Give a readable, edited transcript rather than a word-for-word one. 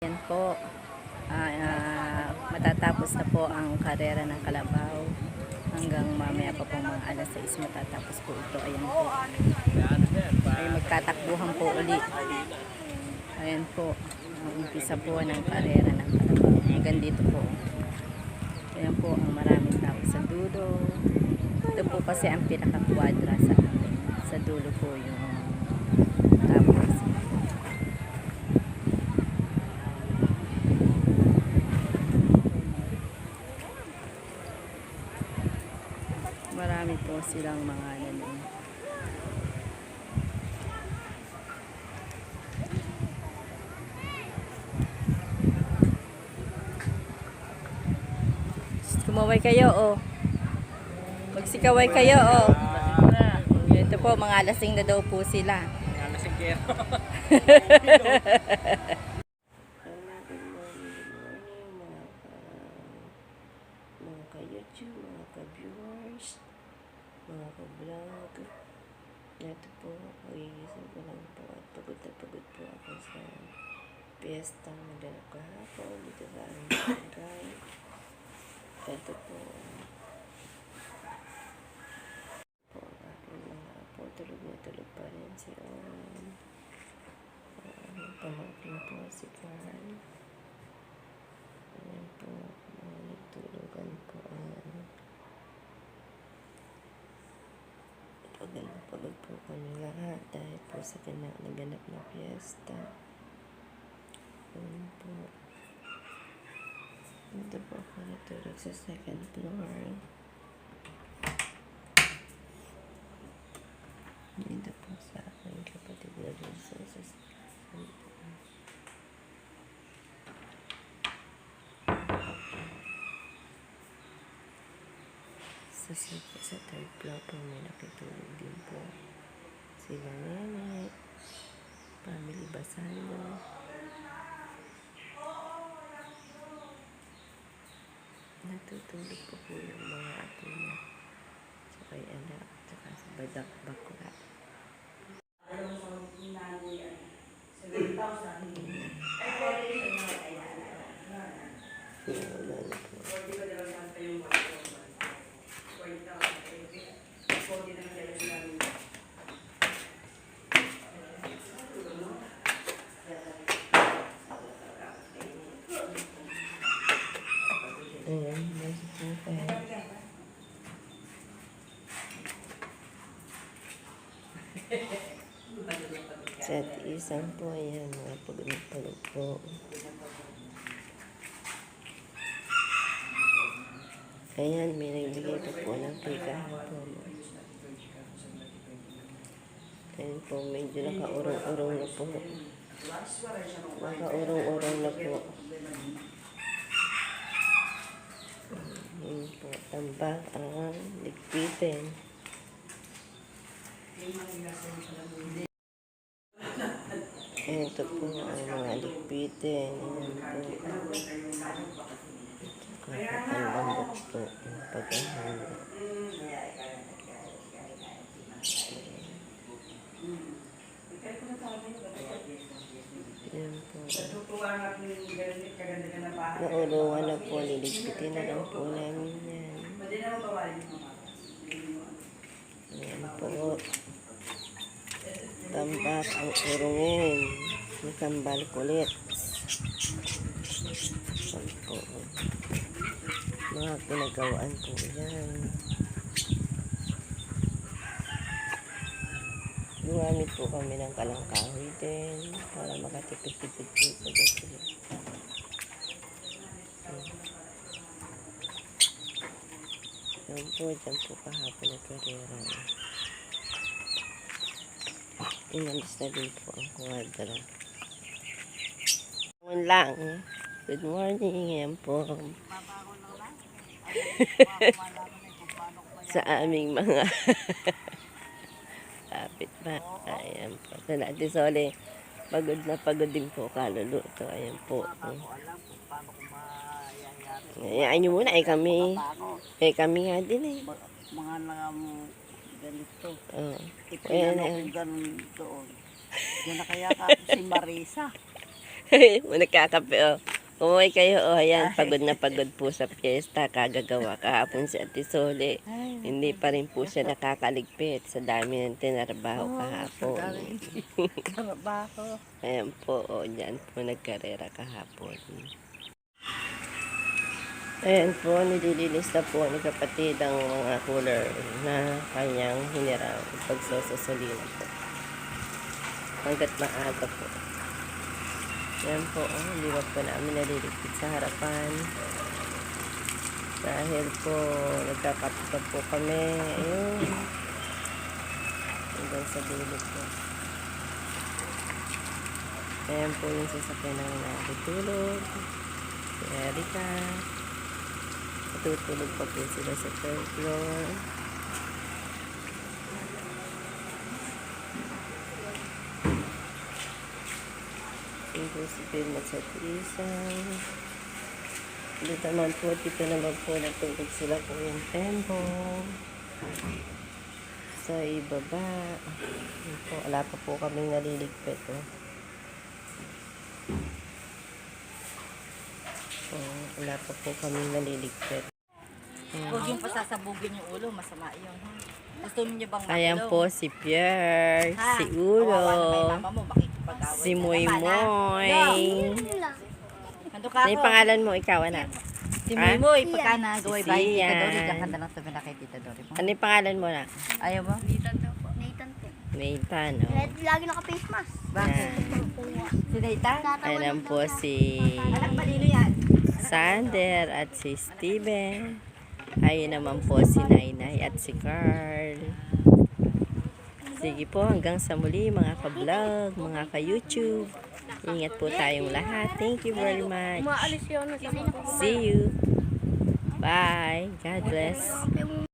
Yan po, matatapos na po ang karera ng Kalabaw. Hanggang mamaya pa po mga alas 6 matatapos po ito. Ayan po. Ay magkatakbuhan po ulit. Ayan po. Ang umpisa po ng karera ng Kalabaw. Hanggang dito po. Ayan po ang maraming tao sa dulo. Ito po kasi ang pinaka-kwadra sa atin. Sa dulo po yung tapos. Marami po silang mga nanon. Kumaway kayo, oh. Magsikaway kayo, oh. Ito po, mga lasing na daw po sila. Mga lasing kero. Mga ka-YouTube, mga ka-viewers, mga ka-vlog. Ito po, magigising ko lang po at pagod na pagod po ako sa piyesta na ganap kahapon dito sa aming barangay. Ito po ang aking mga apo, tulog na tulog pa rin si Owen. Aming pamangkin po si Carl. Ayan po, mga nagtulugan po. Ayan. Pagod po kami lahat dahil po sa naganap na fiesta. Ayan po. Ito po ako natulog sa second floor. Dito po sa aking kapatid na rin sa second floor. Sa third floor po may nakitulog din po sila Nene, family Basalo. Natutulog po po yung mga apo niya, tsaka yung anak, tsaka sa badak bakla. Ayan, nasa po kayo. Sa isang po, ayan, mga pagod po. Ayan, may nagbigay pa po ng pikahan po. Ayan po, medyo nakaurong-urong na po. Nakaurong-urong na po. Ayan po, tambak ang ligpitin. Ayan, ito po ang mga ligpitin. Ayan po. Kapapalambot po yung paghahanda. Ayan po. Nauluwan na po, liligpitin na lang po namin yan. Ayan po. Tambak ang urungin. May kambal kulit. Ayan po. Mga pinagawaan po yan. Gumamit po kami ng kalangkahoy din para makatipid-tipid po sa gasolina. Yan po, dyan po kahapon na karera. Inalis na din po ang kwadra. Ngayon lang. Good morning. Yan po. Sa aming mga kapit ba. Ayan po. Sa natin Sole, pagod na pagod din po kaluluto. Ayan po. Ayan nyo muna. Kami nga din eh. Mga ganito. Oh. Ipinanong ko ganun doon. Yan na kaya ka si Marisa. Nagkakape, oh. Umuwi kayo, oh. Ayan, pagod na pagod po sa piyesta. Kagagawa kahapon si Ate Sole. Hindi pa rin po siya nakakaligpit sa dami ng tinarbaho kahapon. Trabaho. Ayan po, oh. Diyan po nagkarera kahapon. Ayan po, nililinis na po ni kapatid ang mga cooler na kanyang hinirang pagsasasalina po. Hanggat maaga po. Ayan po, oh, hindi ba po namin naliligpit sa harapan. Dahil po, nagkakape po kami. Ayun. Hanggang sa dulo po. Ayan po yung sasakyan na natutulog. Si Erica. Natutulog pa po sila sa third floor. Ito si Vilma sa Trisang. Dito naman po natulog sila po yung tempo. Sa ibaba. Yun po, wala pa po kaming naliligpit. Wala pa po kaming naliligpit. Huwag yung pasasabugin yung ulo, masama yun. Ha? Gusto niyo bang Ayan makulong? po si Pierre, Ha? si Kawawa naman yung Ulo, mama mo, makikipag-away si ka Moy naman, ha? Moy. Nandun ka Ano yung ako. pangalan mo, ikaw, anak? Si Ha? Moy Moy, pagka nagaway Si bahay Sian. Tita Dory, diyan ka na lang sabi na kay Tita Dory mo. Ano yung pangalan mo, anak? Ayaw mo? Nathan po. Nathan po. Nathan, oh. Lagi naka-face mask. Bakit? Si Nathan? Ayan po si Anak balilo yan. Sander at si Steven. Ayun naman po si Nainay at si Carl. Sige po, hanggang sa muli mga ka-vlog, mga ka-YouTube. Ingat po tayong lahat. Thank you very much. Umaalis yun. See you. Bye. God bless.